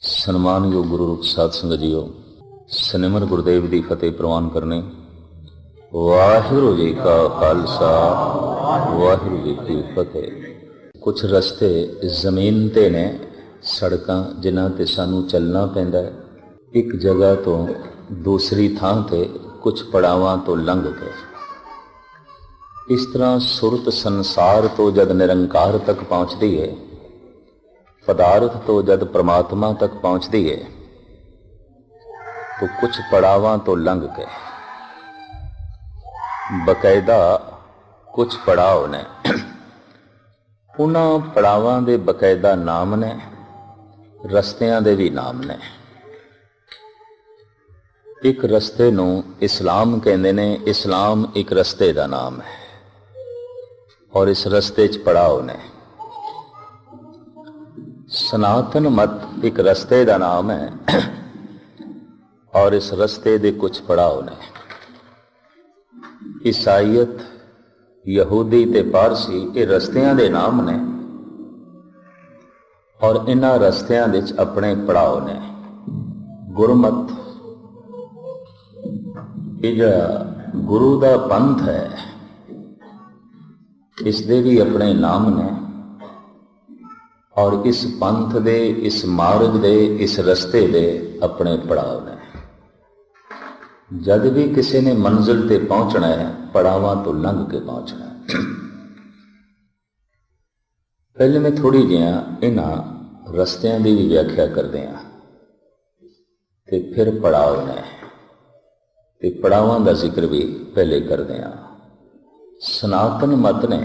सन्मानयोग गुरु रूप साध संगत जीओ, सनिमर गुरुदेव की फतेह प्रवान करने। वाहिगुरू जी का खालसा, वाहिगुरू जी की फतेह। कुछ रस्ते जमीन ते ने, सड़कां जिन्हां ते सानू चलना पैंदा है एक जगह तो दूसरी थां ते, कुछ पड़ावां तो लंघ के। इस तरह सुरत संसार तो जद निरंकार तक पहुंचती है, पदार्थ तो जद परमात्मा तक पहुंचती है, तो कुछ पड़ावां तो लंघ के बकायदा कुछ पड़ाव ने। उन्हां पड़ावां दे बकायदा नाम ने, रस्तियां दे भी नाम ने। एक रस्ते नूं इस्लाम कहंदे ने। इस्लाम एक रस्ते दा नाम है और इस रस्ते च पड़ाव ने। सनातन मत एक रस्ते का नाम है और इस रस्ते दे कुछ पड़ाव ने। ईसाईयत, यहूदी ते पारसी ये रस्तियां दे नाम ने और इन्हां रस्तियां दे अपने पड़ाव ने। गुरमत ये जिहड़ा गुरु दा पंथ है, इस दे भी अपने नाम ने और इस पंथ दे, इस मार्ग दे, इस रस्ते दे अपने पड़ाव ने। जद भी किसी ने मंजिल ते पहुंचना है, पड़ावां तो लंघ के पहुंचना है। पहले मैं थोड़ी जिहा इन्हां रस्तियां की भी व्याख्या करदे हां ते फिर पड़ाव ने ते पड़ावां दा जिक्र भी पहले करदे हां। सनातन मत ने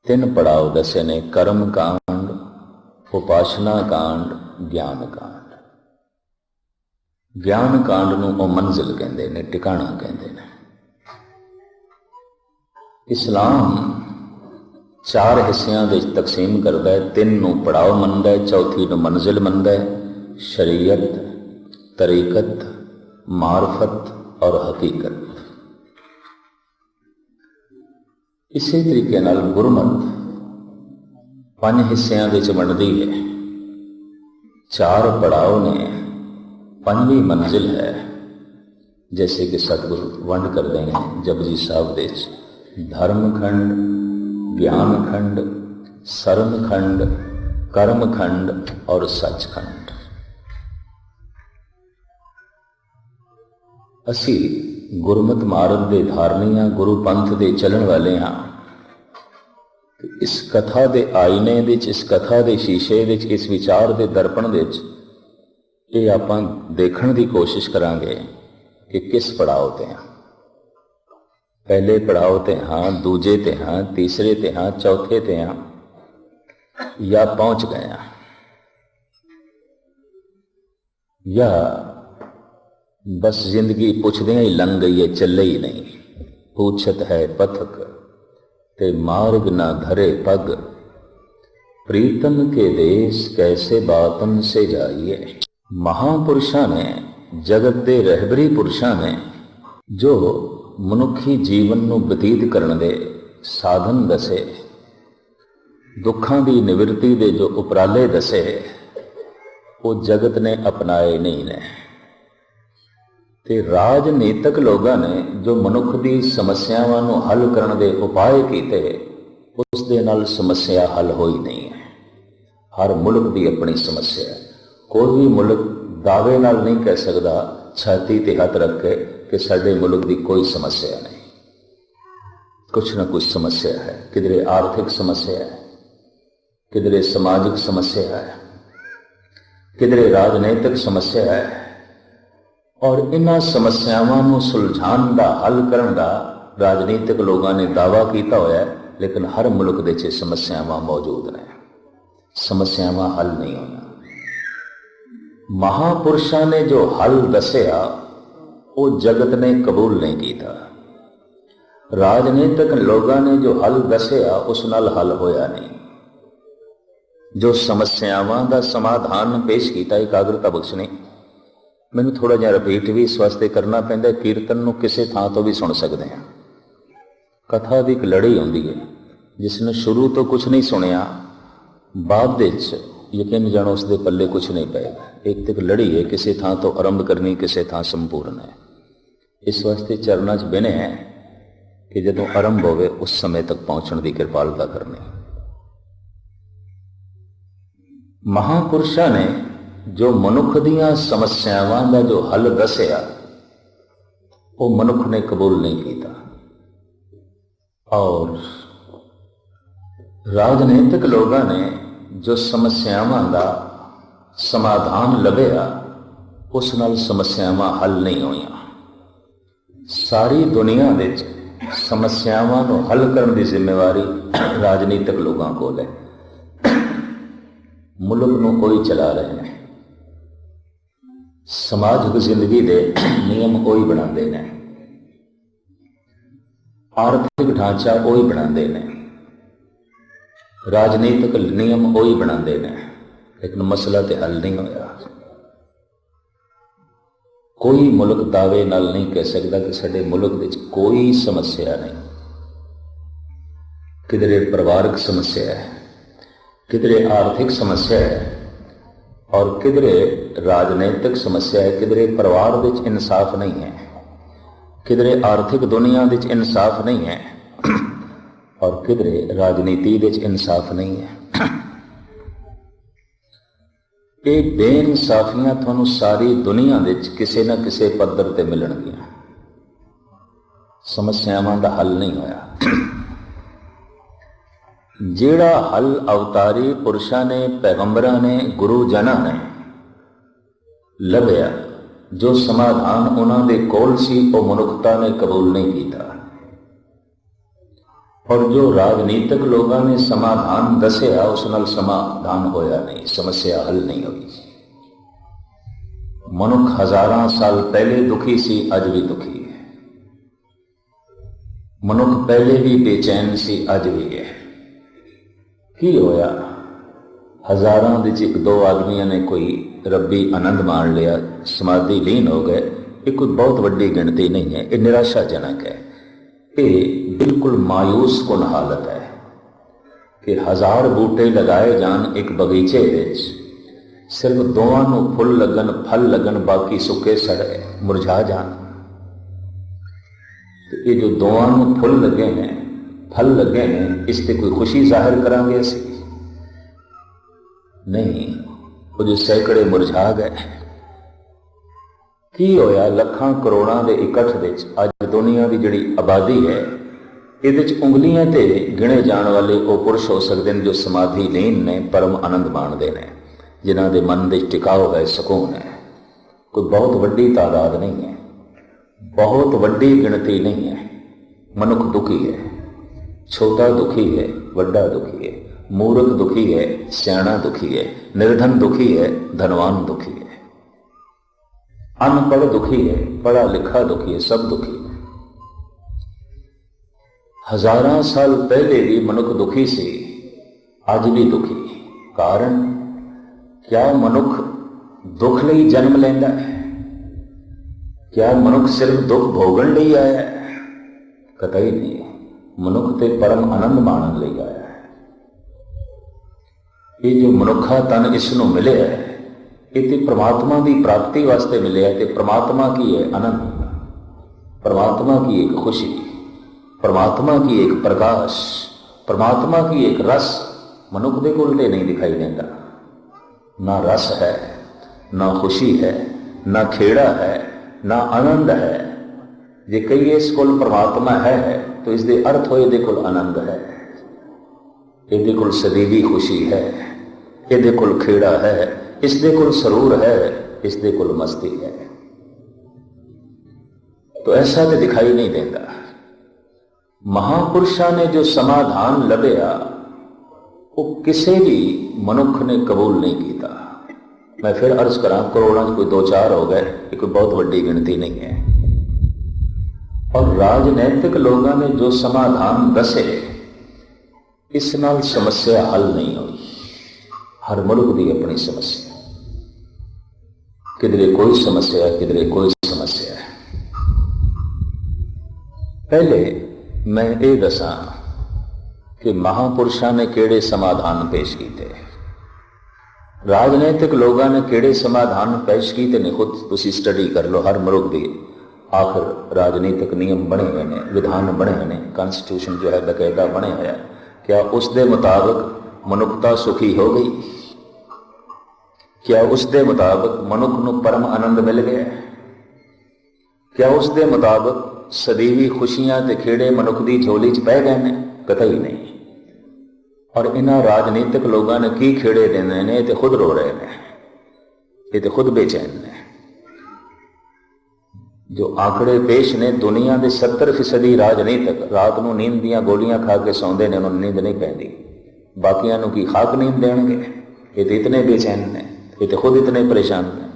3 पड़ाव दसे ने: कर्म कांड, उपासना कांड, ज्ञान कांड। ज्ञान कांड नूं ओ मंजिल कहंदे ने, टिकाणा कहंदे ने। इस्लाम 4 हिस्सियां दे तकसीम करदा है। 3 नूं पड़ाव मनदा है, चौथी नूं मंजिल मनदा है। शरीयत, तरीकत, मार्फत और हकीकत। इसी तरीके नाल गुरमत 5 हिस्सियां विच वंडदी है। 4 पड़ाव ने, 5वीं मंजिल है। जैसे कि सतगुरु वंड करते हैं जपजी साहब दे धर्म खंड, ज्ञान खंड, सरम खंड, कर्म खंड और सचखंड। असी गुरमत मार्ग दे धारनी हाँ, गुरु पंथ दे चलन वाले हाँ। इस कथा दे आईने विच, इस कथा दे शीशे विच, इस विचार दे दर्पण विच ये आपां देखण दी कोशिश करांगे कि किस पड़ाव ते हां। पहले पड़ाव ते हां, दूजे ते हां, तीसरे ते हां, चौथे ते हां या पहुंच गए हां, या बस जिंदगी पुछदे ही लंघ गई है, चले ही नहीं। पूछत है पथक ते मार्ग ना धरे पग, प्रीतम के देश कैसे बातन से जाइए। महापुरुषां ने, जगत दे रहबरी पुरुषां ने जो मनुखी जीवन नूं बतीत करन दे साधन दसे, दुखां दी निवृत्ति दे जो उपराले दसे, वो जगत ने अपनाए नहीं ने। ते राजनीतिक लोगों ने जो मनुख की समस्यावां नूं हल करन दे उपाय कीते, उस दे नाल समस्या हल होई नहीं है। हर मुल्क की अपनी समस्या है। कोई भी मुल्क दावे नाल नहीं कह सकता छाती ते हथ रख के कि साडे मुल्क की कोई समस्या नहीं। कुछ ना कुछ समस्या है। किधरे आर्थिक समस्या है, किधरे समाजिक समस्या है, किधरे राजनीतिक समस्या है। और इन्हां समस्यावां नूं सुलझाण दा, हल करन दा राजनीतिक लोगों ने दावा किया होया है, लेकिन हर मुल्क दे विच समस्यावां मौजूद ने। समस्यावां हल नहीं होईयां। महापुरुषां ने जो हल दसिया वो जगत ने कबूल नहीं किया। राजनीतिक लोगों ने जो हल दसिया उस नाल हल होया नहीं। जो समस्यावां दा समाधान पेश किया एकाग्रता बख्शनी, मैनू थोड़ा जिहा रिपीट भी इस वास्ते करना पैंदा। कीर्तन नूं किसी थां तो भी सुन सकते हैं। कथा की एक लड़ी आउंदी है, जिसने शुरू तो कुछ नहीं सुनिया, बाद यकीन जानो उसके पल्ले कुछ नहीं पेगा। एक तक लड़ी है, किसी थां तो आरंभ करनी, किसी थां संपूर्ण है। इस वास्ते चरणा च बिने है कि जदों आरंभ होवे उस समय तक पहुंचने की कृपालता करनी। महापुरुषों ने जो मनुख दियां समस्यावां का जो हल दसिया वो मनुख ने कबूल नहीं किया, और राजनीतिक लोगों ने जो समस्यावां का समाधान लभ्या उस नाल समस्यावां हल नहीं होईयां। सारी दुनिया विच समस्यावां नूं हल करने की जिम्मेवारी राजनीतिक लोगों को है। मुल्क नूं कोई चला रहे हैं, समाजिक जिंदगी के नियम वही बनाते हैं, आर्थिक ढांचा वही बनाते हैं, राजनीतिक नियम वही बनाते हैं, लेकिन मसला तो हल नहीं होया। कोई मुल्क दावे नाल नहीं कह सकता कि साडे मुल्क विच कोई समस्या नहीं। किधरे परिवारक समस्या है, किधरे आर्थिक समस्या है, और किधरे राजनीतिक समस्या है। किधरे परिवार विच इंसाफ नहीं है, किधरे आर्थिक दुनिया विच इंसाफ नहीं है, और किधरे राजनीति विच इंसाफ नहीं है। ये बेइंसाफियां तुहानूं सारी दुनिया विच किसी न किसी पद्धर ते मिलणगियां। समस्यावां दा हल नहीं होया। जिहड़ा हल अवतारी पुरुषां ने, पैगंबरां ने, गुरु जना ने लभ्या, जो समाधान उन्हां दे कोल सी वो मनुखता ने कबूल नहीं किया, और जो राजनीतिक लोगों ने समाधान दसिया उस नाल समाधान होया नहीं, समस्या हल नहीं हुई। मनुख हजारां साल पहले दुखी सी, अज भी दुखी है। मनुख पहले भी बेचैन सी, अज भी है। की होया? हजारां विच एक दो आदमियों ने कोई रब्बी आनंद मान लिया, समाधि लीन हो गए। ये कोई बहुत वड्डी गिनती नहीं है, ये निराशाजनक है। ये बिल्कुल मायूस कुन हालत है कि 1000 बूटे लगाए जान एक बगीचे विच, सिर्फ दोवां नूं फुल लगन, फल लगन, बाकी सुके सड़े मुरझा जान। तो ये जो दोवां नूं फुल लगे हैं, फल लगे हैं, इस ते कोई खुशी जाहिर करांगे असीं? नहीं, वो जो सैकड़े मुरझा गए। की होया? लखां करोड़ां दे इकट्ठ विच अज दुनिया की जिहड़ी आबादी है, इहदे उंगलियां ते गिणे जाण वाले वो पुरुष हो सकते हैं जो समाधि लीन ने, परम आनंद माणदे ने, जिन्हां दे मन दे टिकाव है, सुकून है। कोई बहुत वड्डी तादाद नहीं है, बहुत वड्डी गिणती नहीं है। मनुख दुखी है, छोटा दुखी है, वड्डा दुखी है, मूर्ख दुखी है, सियाणा दुखी है, निर्धन दुखी है, धनवान दुखी है, अनपढ़ दुखी है, पढ़ा लिखा दुखी है, सब दुखी है। हजारां साल पहले भी मनुख दुखी सी, आज भी दुखी। कारण क्या मनुख दुख लई जन्म लेंदा है? क्या मनुख सिर्फ दुख भोगण लई आया है? कतई नहीं। मनुख ते परम आनंद माणन लई आया है। ये जो मनुखा तन इसनों मिले है, ये परमात्मा की प्राप्ति वास्ते मिले है। कि परमात्मा की है आनंद, परमात्मा की एक खुशी, परमात्मा की एक प्रकाश, परमात्मा की एक रस मनुख दे कोल ते नहीं दिखाई देता। ना रस है, ना खुशी है, ना खेड़ा है, ना आनंद है। जे कहिए इस कोल परमात्मा है तो इसके अर्थ हो ये कोल आनंद है, ये कोल सदीवी खुशी है, ये कोल खेड़ा है, इसदे कोल सरूर है, इसदे कोल मस्ती है। तो ऐसा तो दिखाई नहीं देता। महापुरुषों ने जो समाधान लभ्या वो किसी भी मनुख ने कबूल नहीं किया। मैं फिर अर्ज करा, करोड़ों कोई 2-4 हो गए, ये कोई बहुत बड़ी गिनती नहीं है। और राजनैतिक लोगों ने जो समाधान दसे, इस नाल समस्या हल नहीं हुई। हर मुल्क की अपनी समस्या, किधरे कोई समस्या है, किधरे कोई समस्या है। पहले मैं ये दसा कि महापुरुषों ने केड़े समाधान पेश किए। राजनीतिक लोगों ने किहड़े समाधान पेश किए ने खुद तुसी स्टडी कर लो। हर मुल्क के आखिर राजनीतिक नियम बने हुए हैं, विधान बने हुए हैं, कॉन्स्टिट्यूशन जो है बकायदा बने हुआ है। क्या उसके मुताबिक मनुखता सुखी हो गई? क्या उसके मुताबिक मनुख को परम आनंद मिल गया? क्या उसके मुताबिक सदीवी खुशियां ते खेड़े मनुख की झोली च पै गए हैं? कतई नहीं। और इन्हां राजनीतिक लोगों ने की खेड़े देने ने, तो खुद रो रहे हैं, ये तो खुद बेचैन ने। जो आंकड़े पेश ने, दुनिया के 70% राजनीतिक रात को नींद दियां गोलियां खा के सौंदे ने, उन्होंने नींद नहीं पैंदी। बाकियां नूं की खाक नींद देंगे? ये तो इतने बेचैन ने, ये तो खुद इतने परेशान ने,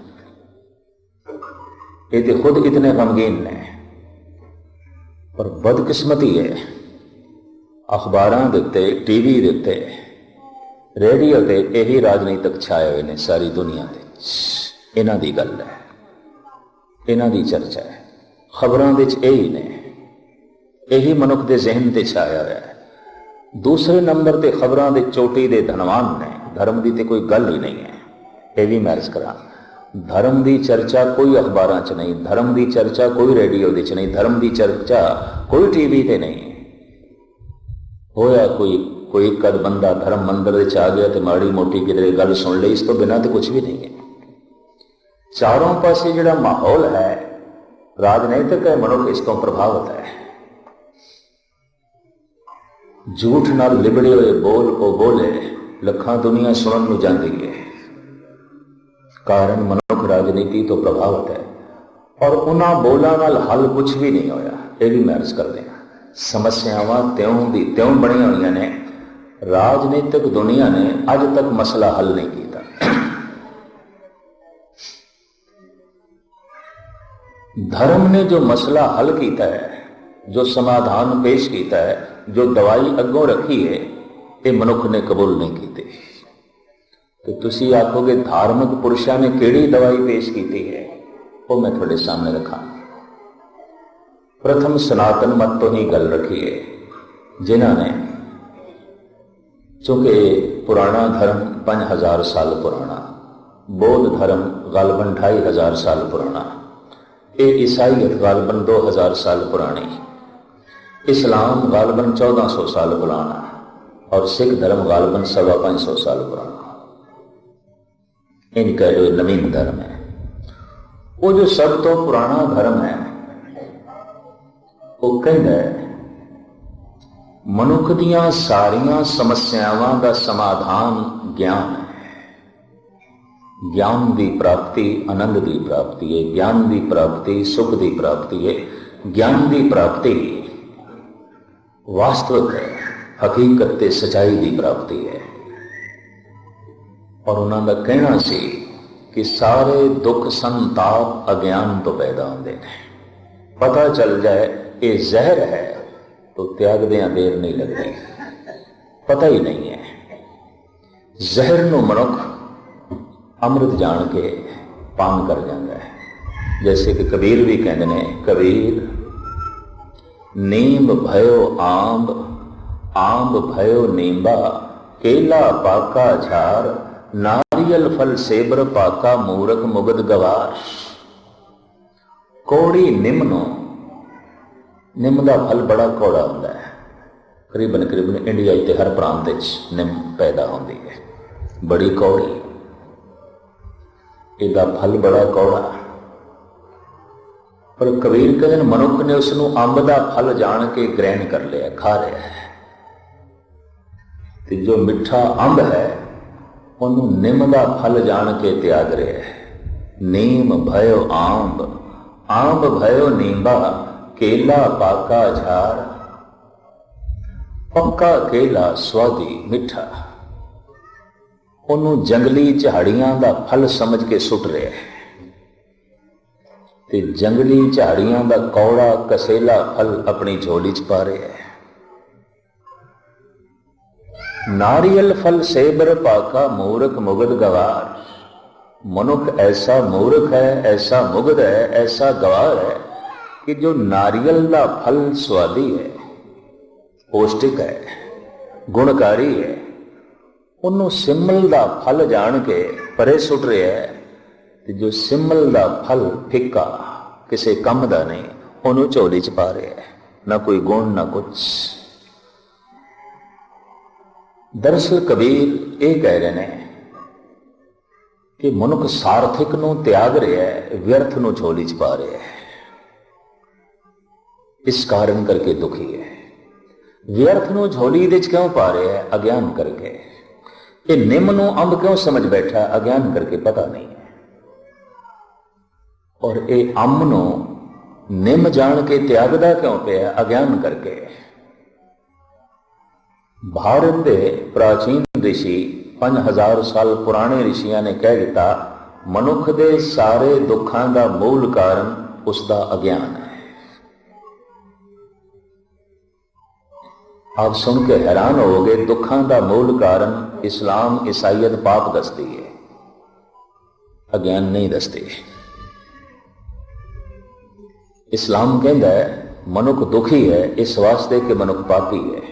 ये तो खुद इतने गमगीन ने। पर बदकिस्मती है, अखबारां दे उत्ते, टीवी दे उत्ते, रेडियो ते यही राजनीतिक छाए हुए ने सारी दुनिया दे। इन्हां दी गल है, इन्हां दी चर्चा है, खबरां दे च यही ने, यही मनुख दे जहन ते छाया हुआ है। दूसरे नंबर ते खबरां दे चोटी दे धनवान ने, धर्म की तो कोई गल ही नहीं है। यह भी मैं अर्ज करा, धर्म की चर्चा कोई अखबारां च नहीं, धर्म की चर्चा कोई रेडियो दे च नहीं, धर्म की चर्चा कोई टीवी ते नहीं। होया कोई कद बंदा धर्म मंदिर आ गया तो माड़ी मोटी किधरे गल सुन ली, इस तो बिना तो कुछ भी नहीं है। चारों पासे जिहड़ा माहौल है राजनीतिक है, मनुख इस तो प्रभावित है। झूठ नाल लिबड़े हुए बोल ओ बोले लखां दुनिया सुनन नूं जांदी है। कारण मनुख राजनीति तो प्रभावित है और उन्हां बोलां नाल हल कुछ भी नहीं होया। यह भी मैं अर्ज कर दें, समस्यावां त्यों दी त्यों बणिया हुई ने, राजनीतिक दुनिया ने अज तक मसला हल नहीं किया। धर्म ने जो मसला हल किया है, जो समाधान पेश किया है, जो दवाई अगों रखी है, ये मनुख ने कबूल नहीं की। तो तुसी आखोगे धार्मिक पुरुषों ने केड़ी दवाई पेश की है, वो मैं थोड़े सामने रखा। प्रथम सनातन मत तो ही गल रखी है, जिन्होंने, चूंकि पुराना धर्म 5000 साल पुराना, बौद्ध धर्म गालबन 2500 साल पुराना, ये ईसाईयत गालबन 2000 साल पुरानी, इस्लाम गालबन 1400 साल पुराना और सिख धर्म गालबन 550 साल पुराना। इनका जो नवीन धर्म है, वो जो सब तो पुराना धर्म है, वो कहता है मनुख दियां सारियां समस्यावां का समाधान ज्ञान है। ज्ञान की प्राप्ति आनंद की प्राप्ति है, ज्ञान की प्राप्ति सुख की प्राप्ति है, ज्ञान की प्राप्ति वास्तविक है, हकीकत ते सच्चाई की प्राप्ति है। और उन्होंने कहना सी कि सारे दुख संताप अज्ञान तो पैदा होते हैं। पता चल जाए ये जहर है तो त्यागदियां देर नहीं लगती। पता ही नहीं है, जहर नूं मनुख अमृत जान के पान कर जाता है। जैसे कि कबीर भी कहते हैं, कबीर नींब भयो आंब, आंब भयो नींबा, केला पाका झार, नारियल फल सेबर पाका, मूरख मुगद गवार। कौड़ी निम्नो, निम का फल बड़ा कौड़ा होता है। करीबन इंडिया के हर प्रांत निम पैदा होती है, बड़ी कौड़ी, इसका फल बड़ा कौड़ा। पर कबीर कहते मनुख ने उसनू अंब का फल जान के ग्रहण कर लिया, खा रहा है। तो जो मिठा अंब है उन्होंने निम का फल जान के त्याग रहा है। नीम भयो आंब, आंब भयो नींबा, केला पाका झार। पक्का केला स्वादी मिठा, उन्होंने जंगली झाड़ियां का फल समझ के सुट रहा है। ते जंगली झाड़ियां का कौड़ा कसेला फल अपनी झोली च पा रहा है। नारियल फल सेबर पाका, मूर्ख मुगद गवार। मनुख ऐसा मूर्ख है, ऐसा मुगद है, ऐसा गवार है कि जो नारियल का फल स्वादी है, पौष्टिक है, गुणकारी है, ਉਹਨੂੰ ਸਿਮਲ ਦਾ ਫਲ ਜਾਣ ਕੇ ਪਰੇ ਸੁੱਟ ਰਿਹਾ ਹੈ, ਤੇ ਜੋ ਸਿਮਲ ਦਾ ਫਲ ਫਿੱਕਾ ਕਿਸੇ ਕੰਮ ਦਾ ਨਹੀਂ, ਉਹਨੂੰ ਝੋਲੀ ਚ ਪਾ ਰਿਹਾ ਹੈ, ਨਾ ਕੋਈ ਗੁਣ ਨਾ ਕੁਛ। ਦਰਅਸਲ ਕਬੀਰ ਇਹ ਕਹਿ ਰਹੇ ਨੇ ਕਿ ਮਨੁੱਖ ਸਾਰਥਿਕ ਨੂੰ ਤਿਆਗ ਰਿਹਾ ਹੈ, ਵਿਅਰਥ ਨੂੰ ਝੋਲੀ ਚ ਪਾ ਰਿਹਾ ਹੈ। ਇਸ ਕਾਰਨ ਕਰਕੇ ਦੁਖੀ ਹੈ। ਵਿਅਰਥ ਨੂੰ ਝੋਲੀ ਦੇ ਚ ਕਿਉਂ ਪਾ ਰਿਹਾ ਹੈ? ਅਗਿਆਨ ਕਰਕੇ। ਇਹ ਨਿੰਮ ਨੂੰ ਅੰਬ ਕਿਉਂ ਸਮਝ ਬੈਠਾ? ਅਗਿਆਨ ਕਰਕੇ, ਪਤਾ ਨਹੀਂ। ਔਰ ਇਹ ਅੰਬ ਨੂੰ ਨਿੰਮ ਜਾਣ ਕੇ ਤਿਆਗਦਾ ਕਿਉਂ ਪਿਆ? ਅਗਿਆਨ ਕਰਕੇ। ਭਾਰਤ ਦੇ ਪ੍ਰਾਚੀਨ ਰਿਸ਼ੀ 5000 ਸਾਲ ਪੁਰਾਣੇ ਰਿਸ਼ੀਆਂ ਨੇ ਕਹਿ ਦਿੱਤਾ, ਮਨੁੱਖ ਦੇ ਸਾਰੇ ਦੁੱਖਾਂ ਦਾ ਮੂਲ ਕਾਰਨ ਉਸ ਦਾ ਅਗਿਆਨ ਹੈ। आप सुन के हैरान होगे, दुखों का मूल कारण इस्लाम ईसाईयत पाप दसती है, अज्ञान नहीं दसती। इस्लाम कहता है मनुख दुखी है इस वास्ते कि मनुख पापी है,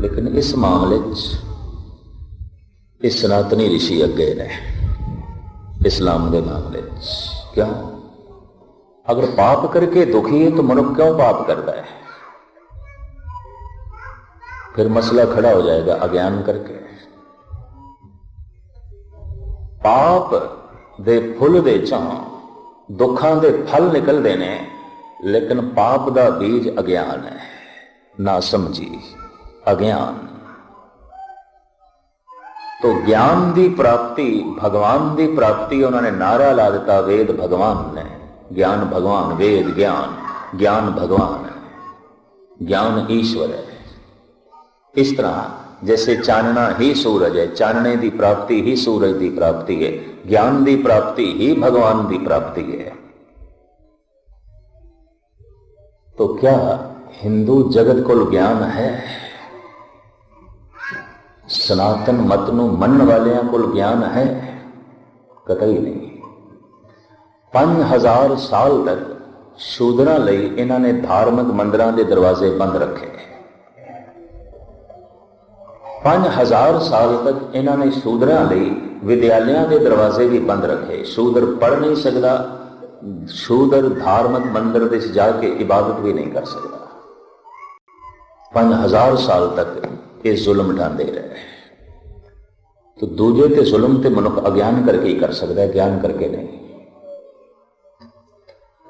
लेकिन इस मामले इस सनातनी ऋषि अगे ने इस्लाम के मामले क्यों? अगर पाप करके दुखी है तो मनुख क्यों पाप करता है? फिर मसला खड़ा हो जाएगा अज्ञान करके। पाप दे फुल दे चों दुखां दे फल निकलते ने, लेकिन पाप दा बीज अज्ञान है, ना समझी, अज्ञान। तो ज्ञान दी प्राप्ति, भगवान दी प्राप्ति, उन्होंने नारा ला दिता वेद भगवान ने, ज्ञान भगवान, वेद ज्ञान, ज्ञान भगवान, ज्ञान ईश्वर है। इस तरह जैसे चानना ही सूरज है, चानने की प्राप्ति ही सूरज की प्राप्ति है, ज्ञान की प्राप्ति ही भगवान की प्राप्ति है। तो क्या हिंदू जगत को ज्ञान है? सनातन मत नूं मनण वालियां को ज्ञान है? कतई नहीं। 5000 साल तक शूदरां लई इन्हां ने धार्मिक मंदिरां दे दरवाजे बंद रखे। 5000 साल तक इन्होंने शूदरां लई विद्यालयों के दरवाजे भी बंद रखे। शूदर पढ़ नहीं सकता, शूदर धार्मिक मंदिर में जाके इबादत भी नहीं कर सकता। 5000 साल तक ये जुल्म ढांदे रहे। तो दूजे ते जुल्म ते मनुख अज्ञान करके ही कर सकता है, ज्ञान करके नहीं।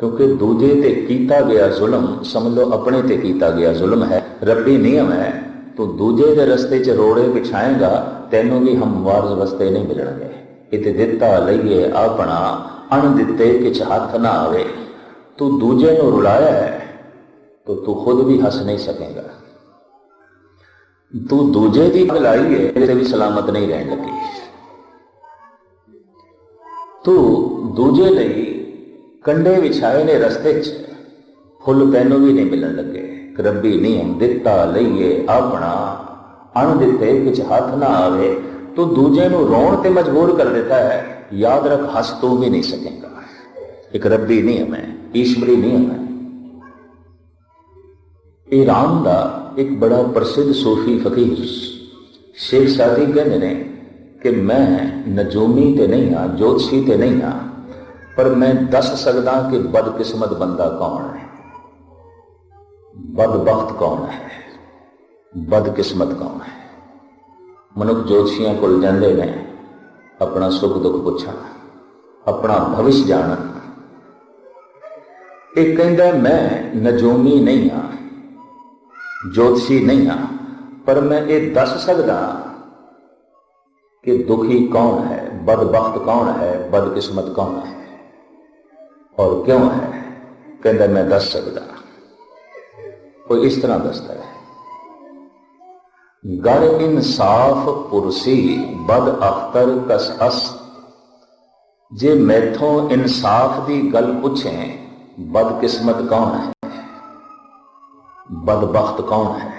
क्योंकि दूजे ते कीता गया जुल्म समझ लो अपने ते कीता गया जुल्म है, रब्बी नियम है। तो दूजे के रस्ते च रोड़े बिछाएगा, तेनों भी हमवार रस्ते नहीं मिलणगे। इते दिता लईए अपना, अण दिते किछ हथ ना आवे। तू दूजे नूं रुलाया है तो तू खुद भी हंस नहीं सकेगा। तू दूजे की भलाई है, तेरे भी सलामत नहीं रहन लगी। तू दूजे लई कंडे विछाए ने रस्ते च, फुल तेनों भी नहीं मिलन लगे। रब्बी नियम दिता लईए अपना, अण दिते किछ हाथ ना आवे। तो दूजे नूं रोण ते मजबूर कर देता है। याद रख, हंस तू भी नहीं सकेगा। एक रब्बी नियम है, ईश्वरी नियम है। ईरान का एक बड़ा प्रसिद्ध सूफी फकीर शेख सादी कहते ने कि मैं नजूमी ते नहीं हाँ, ज्योतिषी ते नहीं हाँ, पर मैं दस सकदा कि बदकिस्मत बंदा कौन है, बदबख्त कौन है, बदकिस्मत कौन है। मनुख ज्योतिषियां को जाते ने अपना सुख दुख पूछा, अपना भविष्य जानन। एक कहता मैं नजूमी नहीं हाँ, ज्योतिषी नहीं हाँ, पर मैं ये दस सकदा कि दुखी कौन है, बदबख्त कौन है, बदकिस्मत कौन है और क्यों है। कहता मैं दस सकदा। कोई इस तरह दसता है, गर इंसाफ पुरसी बद अख्तर कस अस। जे मैथों इंसाफ की गल पूछें, बदकिस्मत कौन है, बदबख्त कौन है।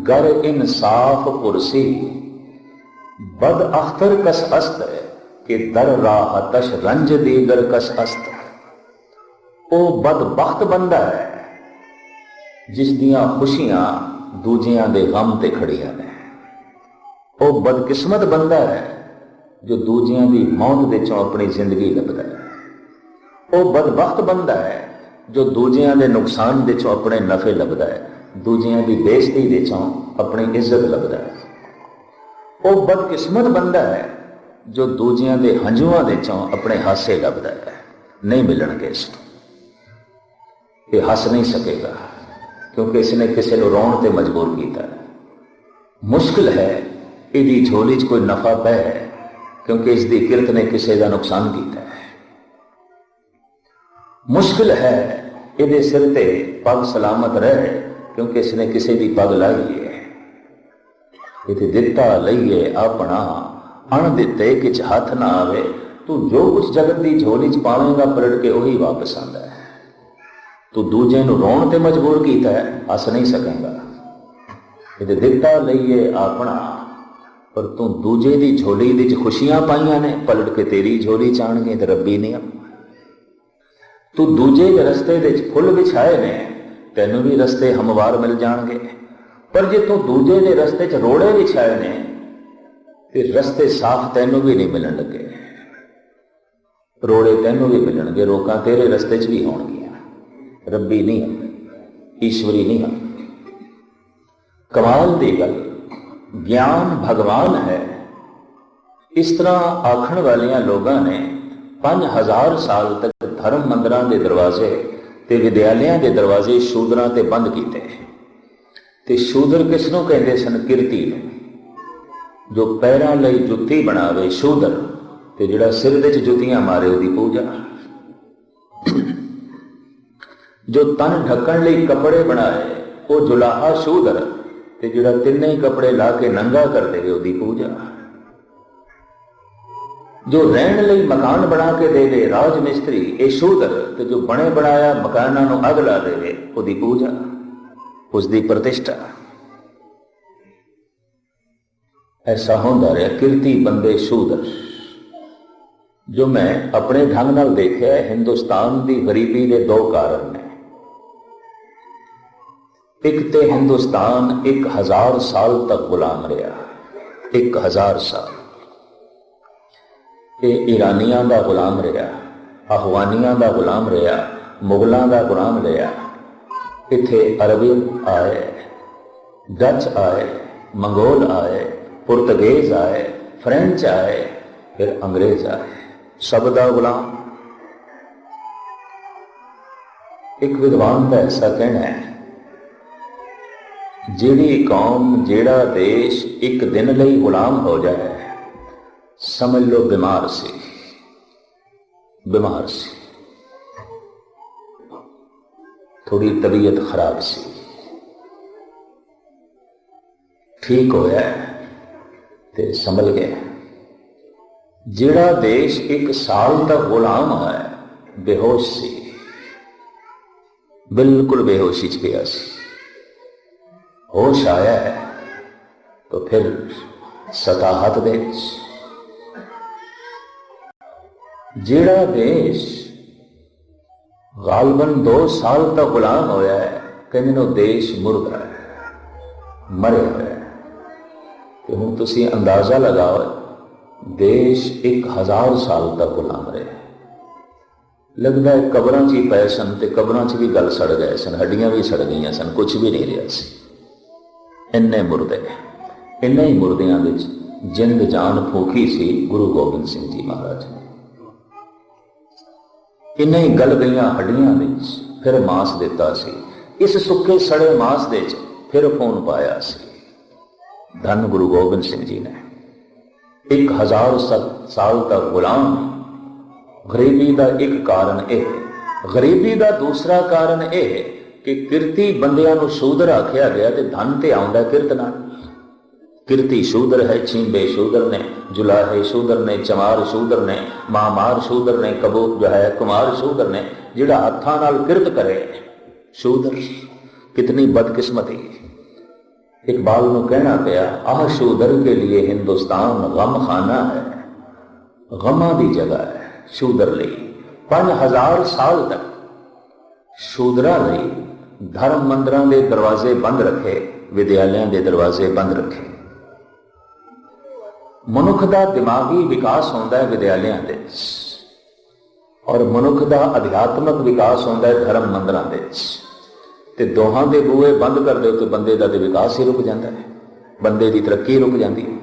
गर इंसाफ पुरसी बद अख्तर कस अस्त कि दर राहतश रंज दीगर कस अस्त। वो बदबख्त बंदा है जिस दियां खुशियां दूजियां दे गम ते खड़ियां ने। वो बदकिस्मत बंदा है जो दूजियां दी मौत दे चों अपनी जिंदगी लभदा है। वो बदबख्त बंदा है जो दूजियां दे नुकसान दे चों अपने नफे लभदा है, दूजियां दी बेइज्जती दे चों अपनी इज्जत लभदा है। वो बदकिस्मत बंदा है जो दूजियां दे हंझुआं दे चों अपने हासे लभदा है। नहीं मिलणगे इसको, ये हस नहीं सकेगा क्योंकि इसने किसी को रोण ते मजबूर किया है। मुश्किल है इसकी झोली च कोई नफा पै क्योंकि इसकी किरत ने किसी का नुकसान किया है। मुश्किल है ये सिर ते पग सलामत रहे क्योंकि इसने किसी की पग लाई है। ये दिता लईए अपना अण दिते किच हथ ना आवे। तू जो कुछ जगत की झोली च पावेगा पलट के वही वापस आंदा है। तू दूजे नूं रोण ते मजबूर किया है, हस नहीं सकेगा। ये दिता लईए अपना, पर तू दूजे की झोली दी खुशियां पाइयां ने, पलट के तेरी झोली च आणगे ते रब्बी नहीं। तू दूजे के रस्ते दे फुल बिछाए ने, तेनों भी रस्ते हमवार मिल जाएंगे। पर जे तू दूजे के रस्ते च रोड़े बिछाए ने ते रस्ते साफ तेनों भी नहीं मिलन लगे। रोड़े तेनों भी मिलणगे, रोकां तेरे रस्ते च भी होणगियां। रब्बी नहीं है, ईश्वरी नहीं है। कमाल दी गल, ज्ञान भगवान है। इस तरह आखण वालियां लोगों ने 5000 साल तक धर्म मंदिरां दे दरवाजे ते विद्यालयां दे दरवाजे शूदरां ते बंद कीते। ते शूदर किसनों कहते सन? किरती नूं। जो पैरां लई जुत्ती बनावे शूदर, ते जिहड़ा सिर दे च जुत्तियां मारे उहदी पूजा। जो तन ढकण लई कपड़े बनाए वो जुलाहा शूदर, ते जिहड़ा तिन्ने ही कपड़े ला के नंगा कर देवे उहदी पूजा। जो रहण लई मकान बना के देवे राज मिस्त्री ये शूदर, ते जो बने बनाया मकानां नूं अग ला देवे उहदी पूजा, उसकी प्रतिष्ठा। ऐसा होंदा रहा। किरती बंदे शूदर। जो मैं अपने ढंग नाल देखिया है, हिंदुस्तान की गरीबी के 2 कारण ने। एक तो हिंदुस्तान 1000 साल तक गुलाम रहा। 1000 साल ये ईरानियां का गुलाम रहा, अफगानियां का गुलाम रहा, मुगलों का गुलाम रहा। इत्थे अरबी आए, डच आए, मंगोल आए, पुर्तगेज आए, फ्रेंच आए, फिर अंग्रेज आए, सब का गुलाम। एक विद्वान का ऐसा कहना है, जिहड़ी कौम जिहड़ा देश एक दिन लई गुलाम हो जाए, समझ लो बीमार सी। बीमार सी, थोड़ी तबीयत खराब सी। ठीक होया ते संभल गया। जिहड़ा देश 1 साल तक गुलाम है, बेहोश सी, बिल्कुल बेहोशी च गया सी। होश आया है तो फिर सताहत दे। जिहड़ा देश गालबन 2 साल तक गुलाम होया है, कहने नो देश मुर्दा है, मरे हुए है। तो हुण तुसीं अंदाजा लगाओ, देश 1000 साल तक गुलाम रहे। लगता है कबरां च ही पए सन, ते कबरां च भी गल सड़ गए सन, हड्डियां भी सड़ गई सन, कुछ भी नहीं रहा सी। इन्ने मुर्दे, इन्ने ही मुर्दियां विच जिंद जान फूकी सी गुरु गोबिंद सिंह जी महाराज ने। इन्ने ही गल गई हड्डियां विच फिर मांस दिता सी। इस सुखे सड़े मांस दे फिर खून पाया सी। धन गुरु गोबिंद सिंह जी ने। 1000 साल तक गुलाम। गरीबी का एक कारण यह, गरीबी का दूसरा कारण यह कि किरती बंदियां नूं शूदर आख्या गया, तो धन ते आउंदा किरत नाल। किरती शूदर है, छींबे शूदर ने, जुलाहे शूदर ने, चमार शूदर ने, मामार शूदर ने, कबूत जो है कुमार शूदर ने। जिहड़ा हत्थां नाल किरत करे शूदर। कितनी बदकिस्मती। इकबाल नूं कहना पिया, आह शूदर के लिए हिंदुस्तान गम खाना है, गमां दी जगह है शूदर लई। 5000 साल तक शूदरां लई धर्म मंदिरां दे दरवाजे बंद रखे, विद्यालयां दे दरवाजे बंद रखे। मनुख दा दिमागी विकास होंदा है विद्यालयां दे और मनुख दा अध्यात्मक विकास होंदा है धर्म मंदिरां दे। ते दोहां दे बूहे बंद कर दो तो बंदे दा ते विकास ही रुक जाता है, बंदे दी तरक्की रुक जाती है।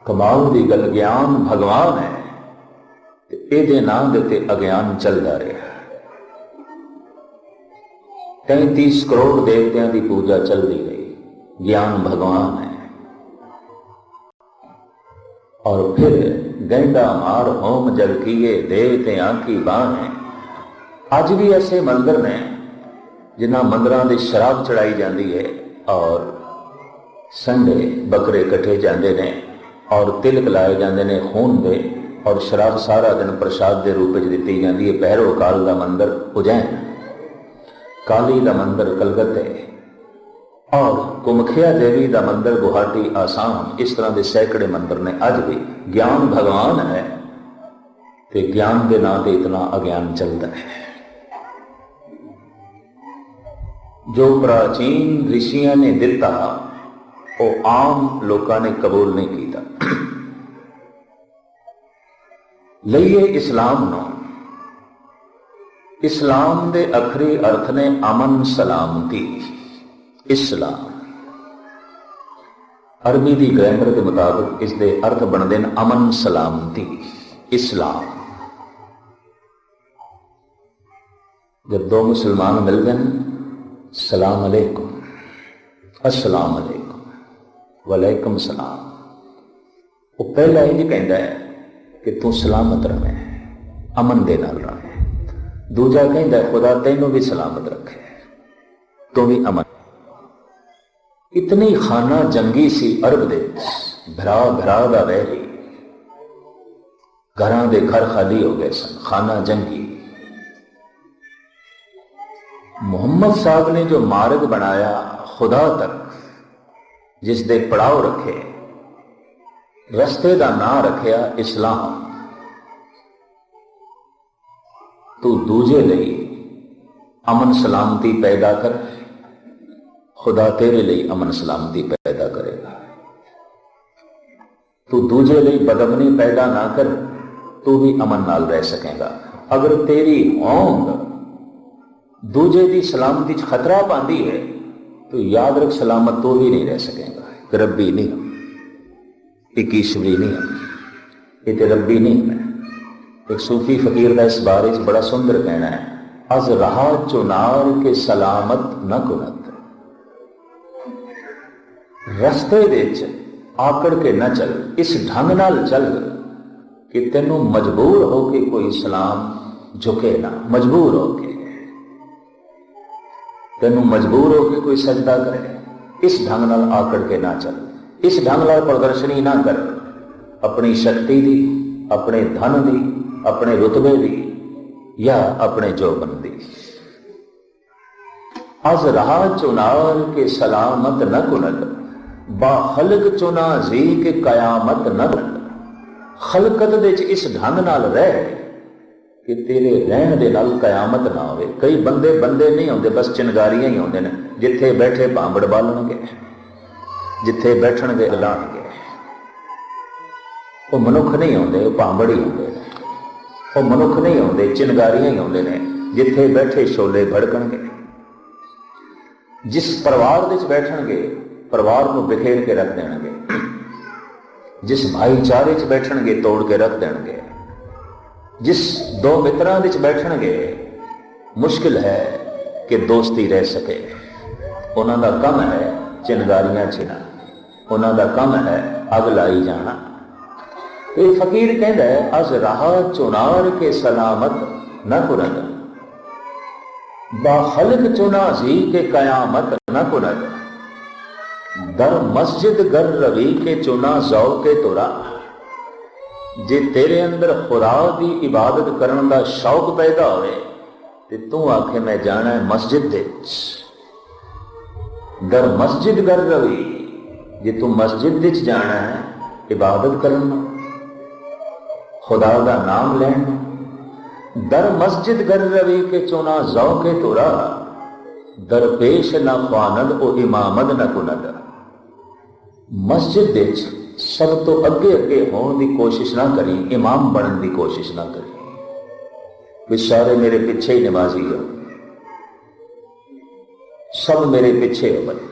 कमाल दी गल, ज्ञान भगवान है ते इहदे नाम दे ते अज्ञान चलदा रहा। 33 करोड़ देवतियां की पूजा चलती रही, ज्ञान भगवान है। और फिर गैंडा मार होम जल किए देवतियां की बाण है। अज भी ऐसे मंदिर ने जिन्हां मंदिरां दे शराब चढ़ाई जाती है और संडे बकरे कटे जाते हैं और तिलक लाए जाते हैं खून दे, और शराब सारा दिन प्रसाद के रूप में दी जाती है। भैरव काल का मंदिर उज्जैन, काली का मंदिर कलकत्ते और कुमखिया देवी का मंदिर गुवाहाटी आसाम, इस तरह के सैकड़े मंदिर ने। अज भी ज्ञान भगवान है तो ज्ञान के नाम से इतना अज्ञान चलता है। जो प्राचीन ऋषियों ने दिता वो आम लोगों ने कबूल नहीं किया। लईए इस्लाम नो, इस्लाम दे अखरी अर्थ ने अमन सलामती। इस्लाम अरबी की ग्रामर के मुताबिक इसके अर्थ बनते हैं अमन सलामती। इस्लाम जब दो मुसलमान मिलते हैं, सलाम अलैकुम, अस्सलाम अलैकुम, वालेकुम सलाम, वो पहला इंज कहता है कि तू सलामत रहे, अमन दे नाल रहे। दूजा कहता है खुदा तेनों भी सलामत रखे, तू भी अमन। इतनी खाना जंगी सी अरब दे, भरा भरा दा वैरी, घरां दे घर खाली हो गए सन, खाना जंगी। मोहम्मद साहब ने जो मार्ग बनाया खुदा तक, जिस दे पड़ाव रखे, रस्ते का नाम रखिया इस्लाम। तू दूजे लई अमन सलामती पैदा कर, खुदा तेरे लिए अमन सलामती पैदा करेगा। तू दूजे लिए बदअमनी पैदा ना कर, तू भी अमन नाल रह सकेगा। अगर तेरी होंद दूजे की सलामती खतरा पाती है तो याद रख सलामत तो भी नहीं रह सकेगा। रब्बी नहीं, एक ईश्वरी नहीं, ये तो रब्बी नहीं है। एक सूफी फकीर का इस बारे में बड़ा सुंदर कहना है, अज रहा चुनार के सलामत न कुनत। रस्ते विच आकड़ के न चल, इस ढंग नाल चल कि तेनों मजबूर होके कोई सलाम झुके ना, मजबूर होके तेनों मजबूर होके कोई सजदा करे। इस ढंग नाल आकड़ के ना चल, इस ढंग नाल प्रदर्शनी ना कर अपनी शक्ति दी, अपने धन दी, अपने रुतबे दी या अपने जोबन दी। अज रहा चुनार के सलामत न कुनत, बाखलक चुना जी के कयामत न कुनत। खलकत दे इस ढंग नाल रह कि तेरे रहन दे नाल कयामत ना होवे। कई बंदे बंदे नहीं होंदे, बस चिनगारियां ही होंदे ने। जिथे बैठे भांबड़ बालणगे, जिथे बैठणगे लाणगे। वो मनुख नहीं होंदे, वो भांबड़ ही होंदे। वो मनुख नहीं होंदे, चिनगारियां ही होंदे ने। जिथे बैठे शोले भड़कणगे। जिस परिवार विच बैठणगे, परिवार को बिखेर के रख देणगे। जिस भाईचारे च बैठणगे, तोड़ के रख देणगे। जिस दो मित्रां विच बैठणगे, मुश्किल है कि दोस्ती रह सके। उन्हां दा कम है चिनगारियां छीना, उन्हां दा कम है अग लाई जाना। तो फकीर कहता है, अज रहा चुनार के सलामत न कुनत, बाखलक चुना जी के कयामत न कुनत। दर मस्जिद गर रवि के चुना जौ के तुरा। जे तेरे अंदर खुदा की इबादत करने का शौक पैदा होए ते तू आखे मैं जाना है मस्जिद दे। दर मस्जिद गर रवि, जे तू मस्जिद विच जाना है इबादत करना, खुदा का नाम लेना, दर मस्जिद गर रवि के चुना जौ के तुरा, दरपेश न ख्वानद ओ इमामद न कुनद। मस्जिद विच सब तो अगे अगे होने की कोशिश ना करी, इमाम बनने की कोशिश ना करी भी सारे मेरे पिछे ही नमाजी हो, सब मेरे पिछे हो गए,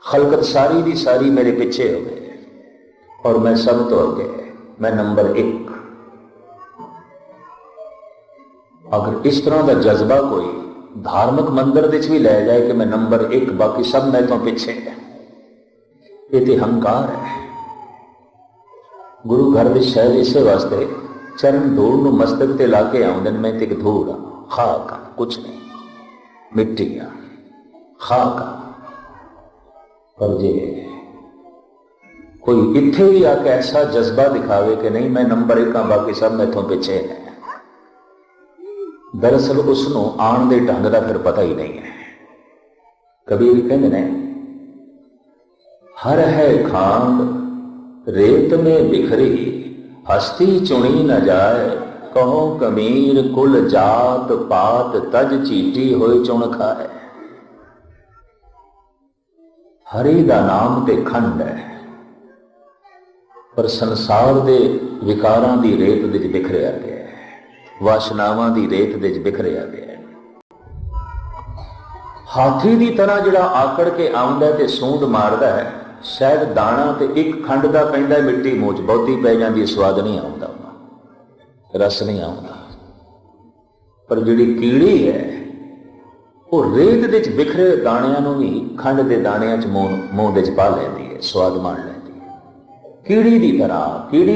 खलकत सारी दी सारी मेरे पिछे हो गए और मैं सब तो अगे, मैं नंबर 1। अगर इस तरह का जज्बा कोई धार्मिक मंदिर विच भी लै जाए कि मैं नंबर 1 बाकी सब मैं तो पिछे है, ये तो हंकार है। गुरु घर में शायद इसे वास्ते चरण धूल नूं मस्तक ते ला के आउंदे ने, मैं ते एक धूल हाँ, खाक हाँ, कुछ नहीं, मिट्टी हाँ, खाक हाँ। पर जे कोई इत्थे भी आके ऐसा जज्बा दिखावे कि नहीं मैं नंबर 1 हाँ बाकी सब मैथों पिछे है, दरअसल उसनों आण दे ढंग का फिर पता ही नहीं है। कबीर कहते ने हर है खांड रेत में बिखरी, हस्ती चुनी न जाए, कहो कबीर कुल जात पात तज चीटी होए चुन खाए। हरि दा नाम ते खंड है पर संसार दे विकारां दी रेत विच बिखरिया गया है, वासनावां दी रेत विच बिखरिया गया है। हाथी की तरह जिहड़ा आकड़ के आउंदा ते सूंद मारदा है, शायद दाना ते एक खंड का पैंदा मिट्टी मूँह च बहुती पै जाती, स्वाद नहीं आता, रस नहीं आता। पर जिहड़ी कीड़ी है वो रेत विच बिखरे दाणियां नूं भी खंड के दाणियां च मूँह विच पा लैंदी है, स्वाद मान लैंदी है। कीड़ी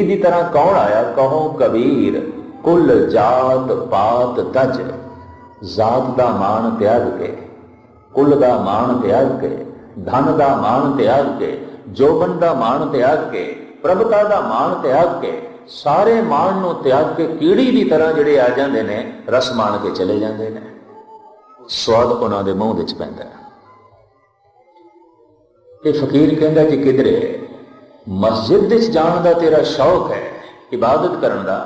दी तरह कौन आया, कहो कबीर कुल जात पात तज। जात दा मान त्याग के, कुल दा मान त्याग के, धन दा मान त्याग के, जोबन दा मान त्याग के, प्रभुता दा मान त्याग के, सारे मान नूं त्याग के कीड़ी की तरह जिहड़े आ जांदे ने, रस मान के चले जांदे ने, स्वाद उन्हां दे मूँह विच पैंदा है। ये फकीर कहंदा कि किधरे मस्जिद विच जाण दा तेरा शौक है, इबादत करन दा,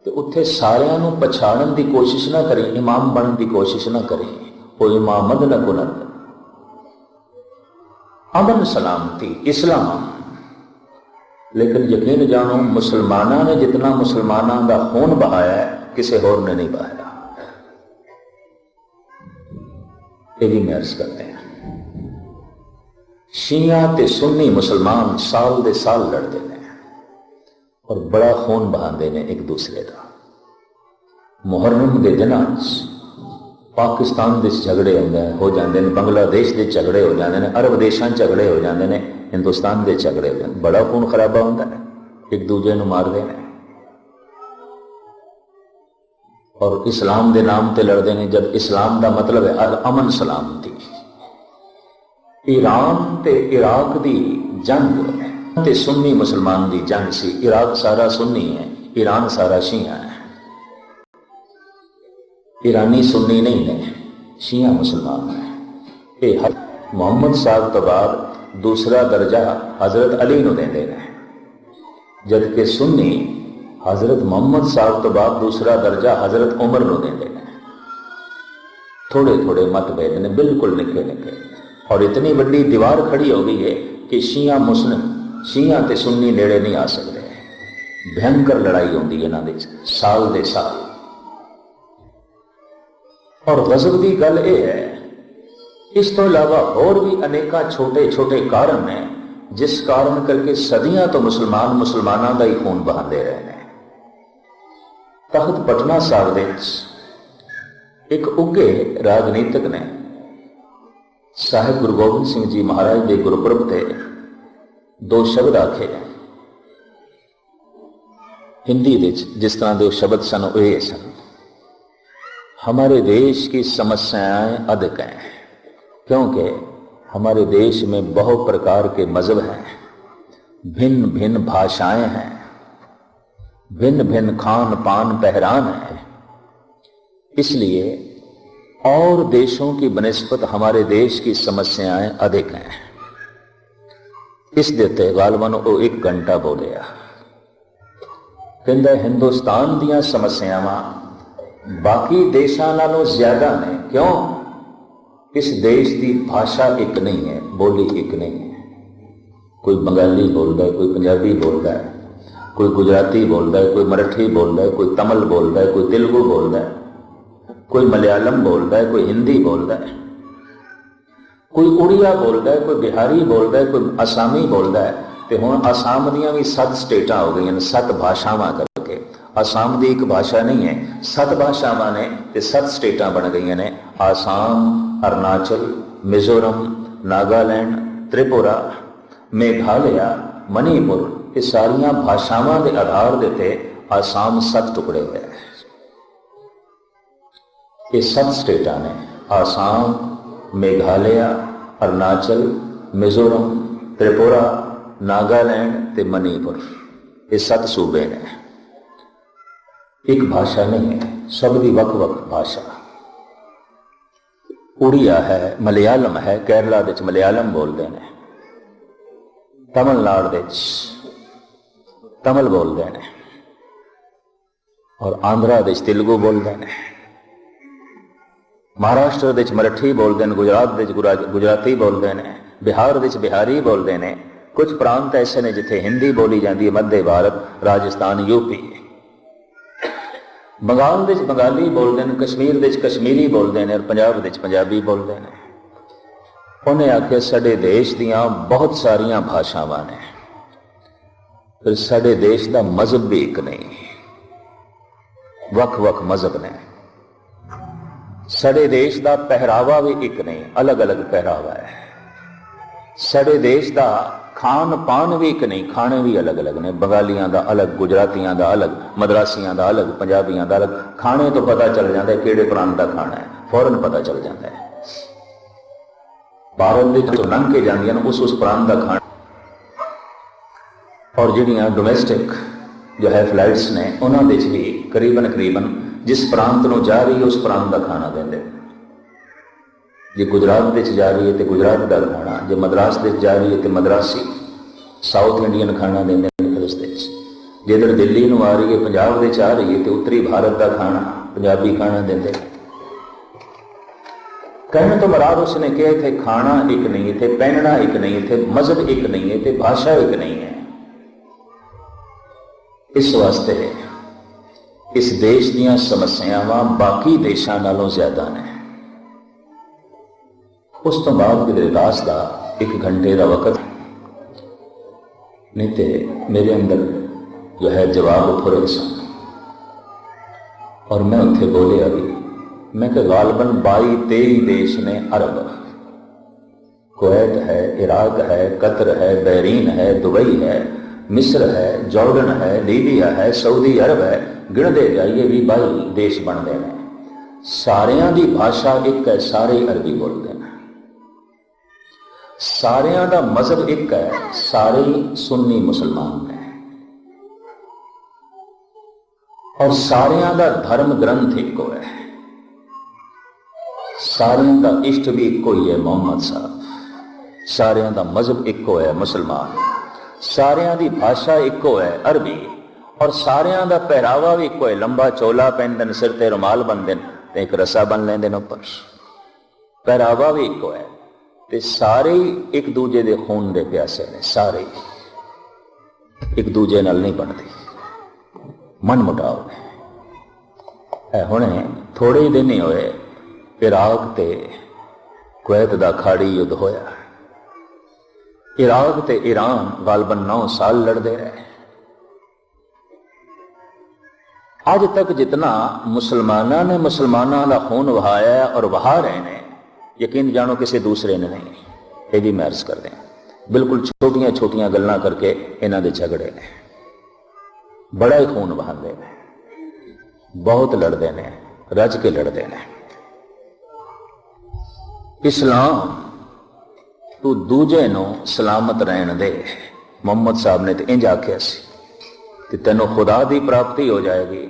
ते उत्थे सारियां नूं पछाणन दी कोशिश ना करी, इमाम बनन दी कोशिश ना करी, वो इमामद न कुनद। अमन सलामती इस्लाम, लेकिन यकीन जानो मुसलमाना ने जितना मुसलमाना का खून बहाया है किसी होर ने नहीं बहाया। ये भी अर्ज करते हैं, शिया ते सुन्नी मुसलमान साल दे साल लड़ते हैं और बड़ा खून बहाते हैं एक दूसरे का। मुहर्रम के दिनों पाकिस्तान के झगड़े हो जाते हैं, बांग्लादेश के झगड़े हो जाते हैं, अरब देशों झगड़े हो जाते हैं, हिंदुस्तान के झगड़े हो जाते, बड़ा खून खराबा होता है, एक दूजे को मारते हैं और इस्लाम के नाम पर लड़ते हैं, जब इस्लाम का मतलब है अमन सलामती। ईरान ते इराक की जंग ते सुन्नी मुसलमान की जंग सी। इराक सारा सुन्नी है, ईरान सारा शिया है। ईरानी सुन्नी नहीं है, शिया मुसलमान है। ये मोहम्मद साहब तो बाद दूसरा दर्जा हजरत अली को देंदे ने, जबकि सुन्नी हजरत मोहम्मद साहब तो बाद दूसरा दर्जा हजरत उमर को देंदे ने। थोड़े थोड़े मतभेद ने, बिल्कुल निके निके, और इतनी बड़ी दीवार खड़ी हो गई है कि शिया मुस्लिम, शिया ते सुन्नी नेड़े नहीं आ सकते। भयंकर लड़ाई होती है इन्हां दे साल दे साल। और गज़ब की गल यह है, इस तो इलावा और भी अनेका छोटे छोटे कारण हैं जिस कारण करके सदियां तो मुसलमान मुसलमानों का ही खून बहाते रहे हैं। तख्त पटना साहब एक उगे राजनीतिक ने साहिब गुरु गोबिंद सिंह जी महाराज के गुरपुरब से दो शब्द आखे हिंदी जिस तरह के शब्द सन वे सन, हमारे देश की समस्याएं अधिक हैं क्योंकि हमारे देश में बहुत प्रकार के मजहब हैं, भिन्न भिन्न भाषाएं हैं, भिन्न भिन्न खान पान पहरान है, इसलिए और देशों की बनिस्बत हमारे देश की समस्याएं अधिक हैं। इस देते गालवन वो 1 घंटा बोलिया, कहता हिंदुस्तान दीयां समस्यावां बाकी देशों नालों ज्यादा ने। क्यों? इस देश की भाषा एक नहीं है, बोली एक नहीं है। कोई बंगाली बोलता है, कोई पंजाबी बोलता है, कोई गुजराती बोलता है, कोई मराठी बोलता है, कोई तमिल बोलता है, कोई तेलुगु बोलता है, कोई मलयालम बोलता है, कोई हिंदी बोलता है, कोई उड़िया बोलता है, कोई बिहारी बोलता है, कोई असामी बोलता है। तो हुण आसाम दियां भी 7 स्टेटां हो गई, 7 भाषावां करके। आसाम की एक भाषा नहीं है, 7 भाषावां ने ते 7 स्टेटां बन गई ने। आसाम, अरुणाचल, मिजोरम, नागालैंड, त्रिपुरा, मेघालय, मणिपुर, ये सारिया भाषावां के आधार देते आसाम 7 टुकड़े हुए। ये 7 स्टेटां ने, आसाम, मेघालय, अरुणाचल, मिजोरम, त्रिपुरा, नागालैंड ते मणिपुर, ये 7 सूबे ने। एक भाषा नहीं है, सब की वख वख भाषा। उड़िया है, मलयालम है, केरला विच मलयालम बोलते हैं, तमिलनाडु विच तमिल बोलते हैं, और आंध्रा विच तेलुगु बोलते हैं, महाराष्ट्र विच मराठी बोलते हैं, गुजरात विच गुजराती बोलते हैं, बिहार विच बिहारी बोलते हैं। कुछ प्रांत ऐसे ने जिथे हिंदी बोली जाती है, मध्य भारत, राजस्थान, यूपी। बंगाल विच बंगाली बोलते हैं, कश्मीर विच कश्मीरी बोलते हैं, और पंजाब विच पंजाबी बोलते हैं। उन्हें आख्या साडे देश दियां बहुत सारिया भाषावां ने, फिर साडे देश का मजहब भी एक नहीं, वख वख मजहब ने। साडे देश का पहरावा भी एक नहीं, अलग अलग पहरावा है। साडे देश का खान पान भी एक नहीं, खाने भी अलग अलग ने। बंगालियां का अलग, गुजरातियां का अलग, मद्रासियां का अलग, पंजाबियां का अलग। खाने तो पता चल जाता है किहड़े प्रांत का खाना है, फौरन पता चल जाता है। भारत जो लंघ के जांदियां उस प्रांत का खाना। और जिहड़ियां डोमैस्टिक जो है फ्लाइट्स ने, उन्होंने भी करीबन करीबन जिस प्रांत में जा रही है उस प्रांत का खाना देंगे। जे गुजरात जा रही है तो गुजरात का खाना, जे मद्रास जा रही है तो मद्रासी साउथ इंडियन खाना देंगे। फिर उस जे इधर दिल्ली में आ रही है, पंजाब में आ रही है तो उत्तरी भारत का खाना, पंजाबी खाना देंगे। कहने तो मराद उसने कहा थे खाना एक नहीं थे, पहनना एक नहीं थे, मजहब एक नहीं है, थे भाषा एक नहीं है। इस वास्ते इस देश दीयां समस्यावां बाकी देशों नालों ज्यादा ने। उस तो बाद किधरे दास का 1 घंटे का वक्त नहीं तो मेरे अंदर जो है जवाब फुरे सन। और मैं उत्थे बोले अभी मैं कि गालबन 22-23 देश ने अरब, कुवैत है, इराक है, कतर है, बहरीन है, दुबई है, मिस्र है, जॉर्डन है, लीबिया है, सऊदी अरब है, गिणते जाइए भी 22 देश बनते हैं। सारियां दी भाषा एक है, सारे अरबी बोलते हैं। सारियां दा मजहब एक है, सारे सुन्नी मुसलमान ने। और सारियां दा धर्म ग्रंथ एक है, सारियां दा इष्ट भी एको ही है, मोहम्मद साहब। सारियां दा मजहब एको है, मुसलमान। सारियां दी भाषा एको है, अरबी। और सारियां दा पहरावा भी एको है, लंबा चोला पहनते, सिर ते रुमाल बनते, एक रस्सा बन लेंदे उपर। पहरावा भी एको है, ते सारे एक दूजे दे खून दे प्यासे ने। सारे एक दूजे नाल नहीं बनते, मन मुटाव है। हुणे थोड़े ही दिन ही होए इराक ते कुवैत दा खाड़ी युद्ध होया। इराक ते ईरान गालबन 9 साल लड़ते रहे। आज तक जितना मुसलमाना ने मुसलमाना का खून वहाया है और वहा रहे हैं, यकीन जानो किसी दूसरे ने नहीं। ये भी मैं अर्ज कर दें, बिल्कुल छोटिया छोटिया गल्लां करके इन्हां दे झगड़े ने, बड़ा ही खून बहाते हैं, बहुत लड़ते हैं, रज के लड़ते हैं। इस्लाम तू दूजे नूं सलामत रहन दे। मुहम्मद साहब ने तो इंज आख्या सी कि तेनों खुदा की प्राप्ति हो जाएगी।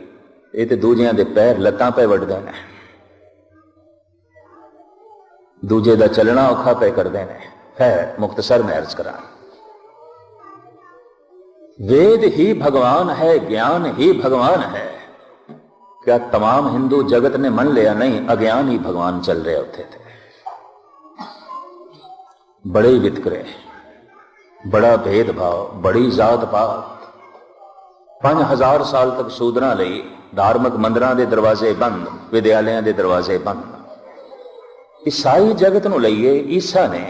ये तो दूजियां दे पैर लत्तां पे वड्डदे ने, दूजे दा चलना औखा पे करते हैं। है मुख्तसर में अर्ज करा, वेद ही भगवान है, ज्ञान ही भगवान है। क्या तमाम हिंदू जगत ने मन लिया? नहीं, अज्ञान ही भगवान चल रहे होते थे। बड़े वितकरे, बड़ा भेदभाव, बड़ी जात पात। 5000 साल तक शूदरां लई धार्मिक मंदिरां दे दरवाजे बंद, विद्यालयां दे दरवाजे बंद। ईसाई जगत नूं लईए, ईसा ने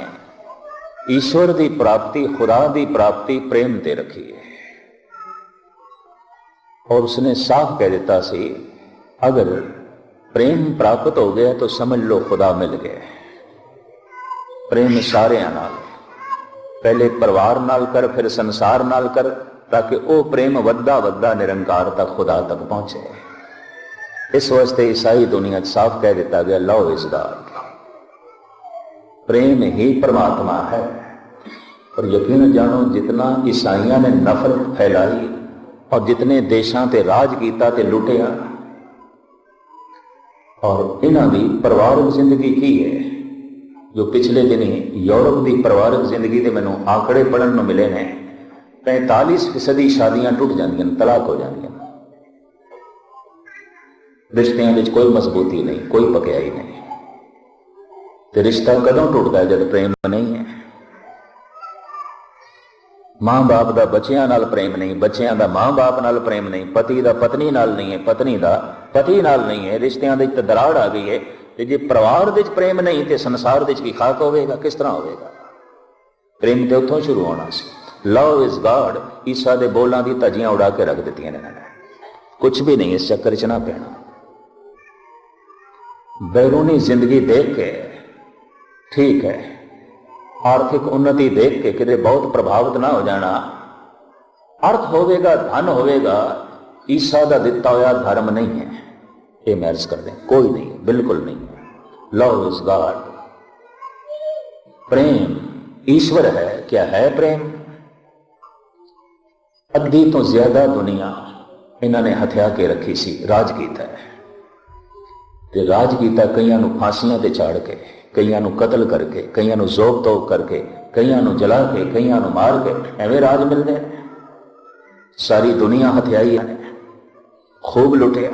ईश्वर की प्राप्ति, खुदा की प्राप्ति प्रेम ते रखी है। और उसने साफ कह दिता सी, अगर प्रेम प्राप्त हो गया तो समझ लो खुदा मिल गया। प्रेम सारिਆਂ नाल, पहले परिवार नाल कर, फिर संसार नाल कर, ताकि वह प्रेम वधा वधा निरंकार तक, खुदा तक पहुंचे। इस वास्ते ईसाई दुनिया साफ कह दिता गया, लव इज गॉड, प्रेम ही परमात्मा है। और यकीन जानो, जितना ईसाइयों ने नफरत फैलाई और जितने देशों ते राज किया ते लुटिया, और इन्हां दी परिवारक जिंदगी की है, जो पिछले दिन यूरोप की परिवारक जिंदगी के मैनूं आंकड़े पढ़न नूं मिले ने, 45% शादियां टुट जांदियां, तलाक हो जांदियां। रिश्तियां विच कोई मजबूती नहीं, कोई पकियाई नहीं। ते रिश्ता कदों टुटदा है? जब प्रेम नहीं है। मां बाप का बच्चियां नाल प्रेम नहीं, बच्चियां का मां बाप नाल प्रेम नहीं, पति का पत्नी नाल नहीं है, पत्नी का पति नाल नहीं है। रिश्तियां दे दराड़ आ गई है। ते जे परिवार दे प्रेम नहीं तो संसार दे की खाक होगा? किस तरह होगा? प्रेम तो उतों शुरू होना सी। लव इज गॉड, ईसा दे बोलों की धजियां उड़ा के रख दी ने। कुछ भी नहीं, इस चक्कर च ना पैना। बैरूनी जिंदगी देख के ठीक है, आर्थिक उन्नति देख के कितने बहुत प्रभावित ना हो जाना। अर्थ होगा, धन होगा, ईसा का दिता हुआ धर्म नहीं है। ये मैरिज कर दें, कोई नहीं, बिल्कुल नहीं। लव इज गॉड, प्रेम ईश्वर है। क्या है प्रेम? अद्धी तो ज्यादा दुनिया इन्होंने हथिया के रखी सी, राज कीता है। ते राज कीता कईयां नूं फांसियां ते चाड़ के, कईयां नूं कतल करके, कईयां नूं जोक तोक करके, कईयां नूं जला के, कईयां नूं मार के, एवें राज मिलदे ने। सारी दुनिया हथियाई ने, खूब लुटिया।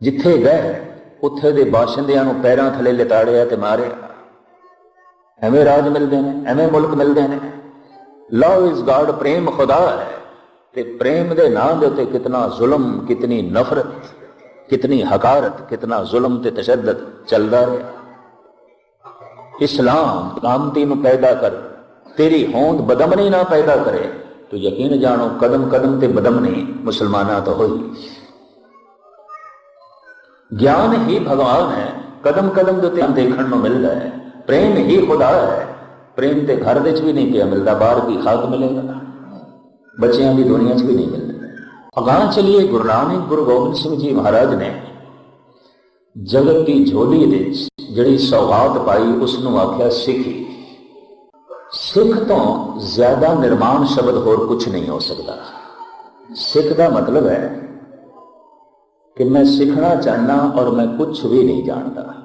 जिथे गए उत्थे दे बाशिंदियां नूं पैरां थले लिताड़िया ते मारिया। एवें राज मिलदे ने, एवें मुल्क मिलदे ने। लव इज गॉड, प्रेम खुदा है। ते प्रेम दे नाम दे उत्ते कितना जुल्म, कितनी नफरत, कितनी हकारत, कितना जुल्म ते तशद्दुद चलदा रहा। इस्लाम कामती नूं पैदा कर, तेरी होंद बदमनी ना पैदा करे, तो यकीन जानो कदम कदम ते बदमनी मुसलमाना तो होई। ज्ञान ही भगवान है, कदम कदम जो देखने को मिलता है। प्रेम ही खुदा है। प्रेम ते घर विच भी नहीं पिया मिलता, बाहर की खाक मिलेगा, बच्चियां की दुनिया च भी नहीं मिलता। अगां चलिए, गुरु नानक गुरु गोबिंद सिंह जी महाराज ने जगत की झोली विच जिहड़ी सौगात पाई, उसनूं आख्या सिखी। सिख तो ज्यादा निर्माण शब्द होर कुछ नहीं हो सकता। सिख का मतलब है कि मैं सीखना चाहना और मैं कुछ भी नहीं जानता।